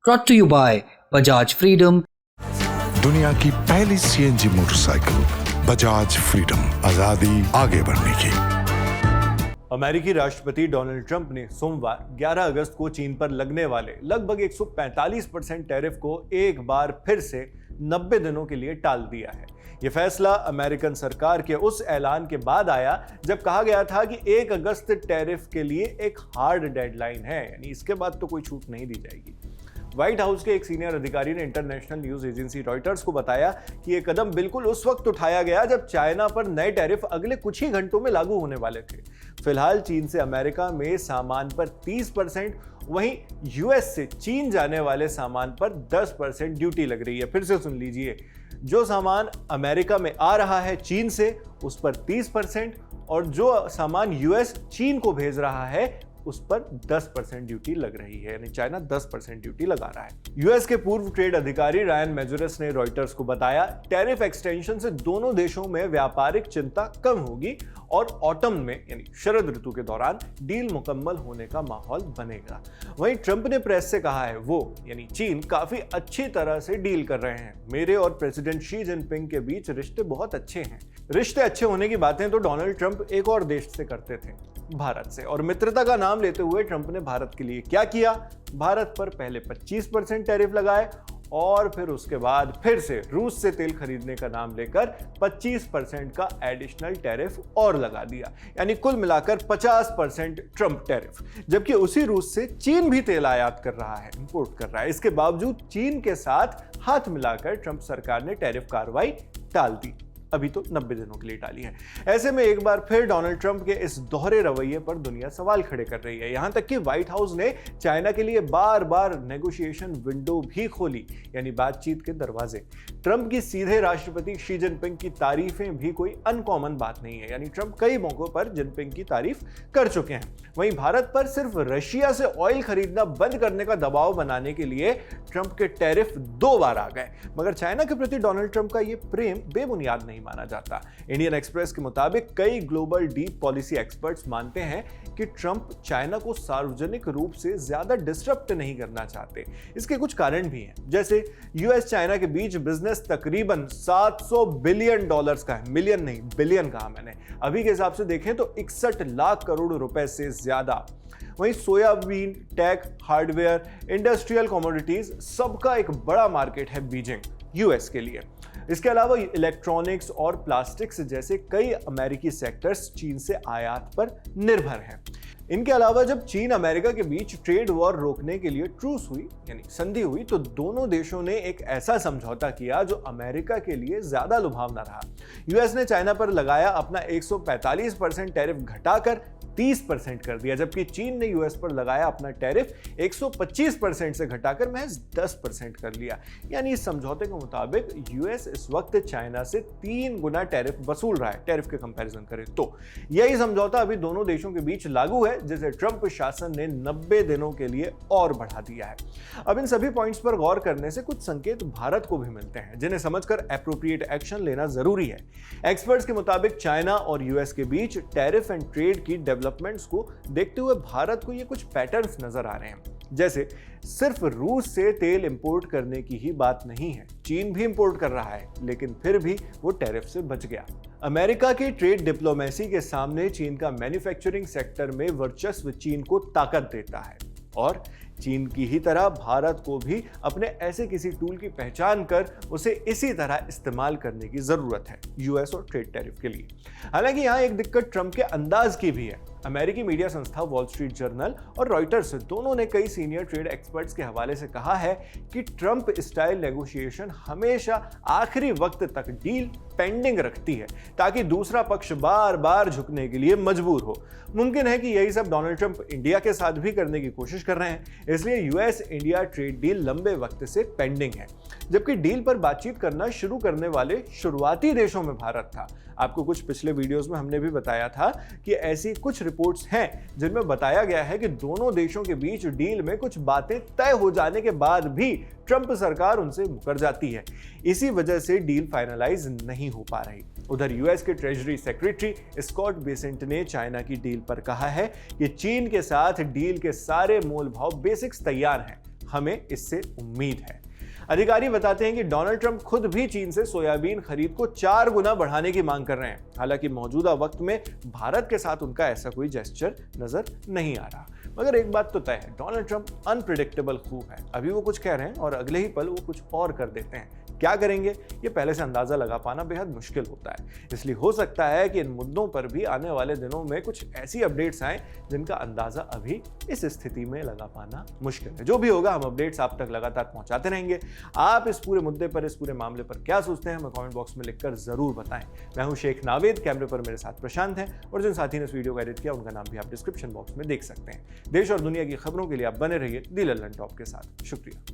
brought to you by Bajaj Freedom. दुनिया की पहली सीएनजी मोटरसाइकिल बजाज फ्रीडम, आजादी आगे बढ़ने की। अमेरिकी राष्ट्रपति डोनाल्ड ट्रंप ने सोमवार 11 अगस्त को चीन पर लगने वाले लगभग 145% टैरिफ को एक बार फिर से 90 दिनों के लिए टाल दिया है। यह फैसला अमेरिकन सरकार के उस ऐलान के बाद आया जब कहा गया था कि 1 अगस्त टैरिफ के लिए एक हार्ड डेडलाइन है, यानी इसके बाद तो कोई छूट नहीं दी जाएगी। व्हाइट हाउस के एक सीनियर अधिकारी ने इंटरनेशनल न्यूज एजेंसी रॉयटर्स को बताया कि यह कदम बिल्कुल उस वक्त उठाया गया जब चाइना पर नए टैरिफ अगले कुछ ही घंटों में लागू होने वाले थे। फिलहाल चीन से अमेरिका में सामान पर 30%, वहीं यूएस से चीन जाने वाले सामान पर 10% ड्यूटी लग रही है। फिर से सुन लीजिए, जो सामान अमेरिका में आ रहा है चीन से उस पर 30%, और जो सामान यूएस चीन को भेज रहा है उस पर 10% ड्यूटी लग रही है, यानी चाइना 10% ड्यूटी लगा रहा है। यूएस के पूर्व ट्रेड अधिकारी रायन मेजुरस ने रॉयटर्स को बताया, टैरिफ एक्सटेंशन से दोनों देशों में व्यापारिक चिंता कम होगी और ऑटम में यानी शरद ऋतु के दौरान डील मुकम्मल होने का माहौल बनेगा। वहीं ट्रंप ने प्रेस से कहा है वो यानी चीन काफी अच्छी तरह से डील कर रहे हैं। मेरे और प्रेसिडेंट शी जिनपिंग के बीच रिश्ते बहुत अच्छे हैं। रिश्ते अच्छे होने की बातें तो डोनाल्ड ट्रंप एक और देश से करते थे, भारत से। और मित्रता का नाम लेते हुए ट्रंप ने भारत के लिए क्या किया? भारत पर पहले 25% टैरिफ लगाए और फिर उसके बाद फिर से रूस से तेल खरीदने का नाम लेकर 25% का एडिशनल टैरिफ और लगा दिया, यानी कुल मिलाकर 50% ट्रंप टैरिफ। जबकि उसी रूस से चीन भी तेल आयात कर रहा है, इंपोर्ट कर रहा है। इसके बावजूद चीन के साथ हाथ मिलाकर ट्रंप सरकार ने टैरिफ कार्रवाई टाल दी। अभी तो 90 दिनों के लिए टाली है। ऐसे में एक बार फिर डोनाल्ड ट्रंप के इस दोहरे रवैये पर दुनिया सवाल खड़े कर रही है। यहां तक कि व्हाइट हाउस ने चाइना के लिए बार बार नेगोशिएशन विंडो भी खोली, यानी बातचीत के दरवाजे। ट्रंप की सीधे राष्ट्रपति शी जिनपिंग की तारीफें भी कोई अनकॉमन बात नहीं है, यानी ट्रंप कई मौकों पर जिनपिंग की तारीफ कर चुके हैं। वहीं भारत पर सिर्फ रशिया से ऑयल खरीदना बंद करने का दबाव बनाने के लिए ट्रंप के टैरिफ 2 बार आ गए, मगर चाइना के प्रति डोनाल्ड ट्रंप का यह प्रेम बेबुनियाद नहीं माना जाता। इंडियन एक्सप्रेस के मुताबिक कई ग्लोबल डीप पॉलिसी एक्सपर्ट्स मानते हैं कि ट्रंप चाइना को सार्वजनिक रूप से ज्यादा डिस्टर्ब नहीं करना चाहते। इसके कुछ कारण भी हैं, जैसे यूएस चाइना के बीच बिजनेस तकरीबन $700 बिलियन का है, मिलियन नहीं बिलियन कहा मैंने। अभी के हिसाब से देखें तो 61 लाख करोड़ रुपए से ज्यादा। वहीं soybean, tech, hardware, industrial commodities सबका एक बड़ा मार्केट है बीजिंग यूएस के लिए। इसके अलावा इलेक्ट्रॉनिक्स और प्लास्टिक्स जैसे कई अमेरिकी सेक्टर्स चीन से आयात पर निर्भर हैं। इनके अलावा जब चीन अमेरिका के बीच ट्रेड वॉर रोकने के लिए ट्रूस हुई यानी संधि हुई, तो दोनों देशों ने एक ऐसा समझौता किया जो अमेरिका के लिए ज्यादा लुभावना रहा। यूएस ने चाइना पर लगाया अपना 145% टैरिफ घटाकर 30% कर दिया, जबकि चीन ने यूएस पर लगाया अपना टैरिफ 125% से घटाकर महज 10% कर लिया। यानी इस समझौते के मुताबिक यूएस इस वक्त चाइना से 3 गुना टैरिफ वसूल रहा है, टैरिफ के कंपैरिजन करें तो। यही समझौता अभी दोनों देशों के बीच लागू है, जिसे ट्रंप शासन ने 90 दिनों के लिए और बढ़ा दिया है। अब इन सभी पॉइंट्स पर गौर करने से कुछ संकेत भारत को भी मिलते हैं, जिन्हें समझकर एप्रोप्रिएट एक्शन लेना जरूरी है। एक्सपर्ट्स के मुताबिक चाइना और यूएस के बीच टैरिफ एंड ट्रेड की डेवलपमेंट्स को देखते हुए भारत को ये कुछ पैटर्न्स नजर आ रहे हैं। जैसे सिर्फ रूस से तेल इंपोर्ट करने की ही बात नहीं है, चीन भी इंपोर्ट कर रहा है, लेकिन फिर भी वो टैरिफ से बच गया। अमेरिका की ट्रेड डिप्लोमेसी के सामने चीन का मैन्युफैक्चरिंग सेक्टर में वर्चस्व चीन को ताकत देता है, और चीन की ही तरह भारत को भी अपने ऐसे किसी टूल की पहचान कर उसे इसी तरह इस्तेमाल करने की जरूरत है यूएस और ट्रेड टैरिफ के लिए। हालांकि यहां एक दिक्कत ट्रंप के अंदाज की भी है। अमेरिकी मीडिया संस्था वॉल स्ट्रीट जर्नल और रॉयटर्स दोनों ने कई सीनियर ट्रेड एक्सपर्ट्स के हवाले से कहा है कि ट्रंप स्टाइल नेगोशिएशन हमेशा आखिरी वक्त तक डील पेंडिंग रखती है, ताकि दूसरा पक्ष बार बार झुकने के लिए मजबूर हो। मुमकिन है कि यही सब डोनाल्ड ट्रंप इंडिया के साथ भी करने की कोशिश कर रहे हैं, इसलिए यूएस इंडिया ट्रेड डील लंबे वक्त से पेंडिंग है। जबकि डील पर बातचीत करना शुरू करने वाले शुरुआती देशों में भारत था। आपको कुछ पिछले वीडियोस में हमने भी बताया था कि ऐसी कुछ रिपोर्ट्स हैं जिनमें बताया गया है कि दोनों देशों के बीच डील में कुछ बातें तय हो जाने के बाद भी ट्रंप सरकार उनसे मुकर जाती है। इसी वजह से डील फाइनलाइज नहीं हो पा रही। उधर यूएस के ट्रेजरी सेक्रेटरी स्कॉट बेसेंट ने चाइना की डील पर कहा है कि चीन के साथ डील के सारे मोल भाव बेसिक्स तैयार हैं, हमें इससे उम्मीद है। अधिकारी बताते हैं कि डोनाल्ड ट्रंप खुद भी चीन से सोयाबीन खरीद को 4 गुना बढ़ाने की मांग कर रहे हैं। हालांकि मौजूदा वक्त में भारत के साथ उनका ऐसा कोई जेस्चर नजर नहीं आ रहा। मगर एक बात तो तय है, डोनाल्ड ट्रंप अनप्रिडिक्टेबल खूब है। अभी वो कुछ कह रहे हैं और अगले ही पल वो कुछ और कर देते हैं। क्या करेंगे ये पहले से अंदाजा लगा पाना बेहद मुश्किल होता है। इसलिए हो सकता है कि इन मुद्दों पर भी आने वाले दिनों में कुछ ऐसी अपडेट्स आए जिनका अंदाजा अभी इस स्थिति में लगा पाना मुश्किल है। जो भी होगा, हम अपडेट्स आप तक लगातार पहुंचाते रहेंगे। आप इस पूरे मुद्दे पर, इस पूरे मामले पर क्या सोचते हैं, हमें कमेंट बॉक्स में लिखकर जरूर बताएं। मैं हूं शेख नावेद, कैमरे पर मेरे साथ प्रशांत हैं और जिन साथी ने इस वीडियो को एडिट किया उनका नाम भी आप डिस्क्रिप्शन बॉक्स में देख सकते हैं। देश और दुनिया की खबरों के लिए आप बने रहिए दी लल्लन टॉप के साथ। शुक्रिया।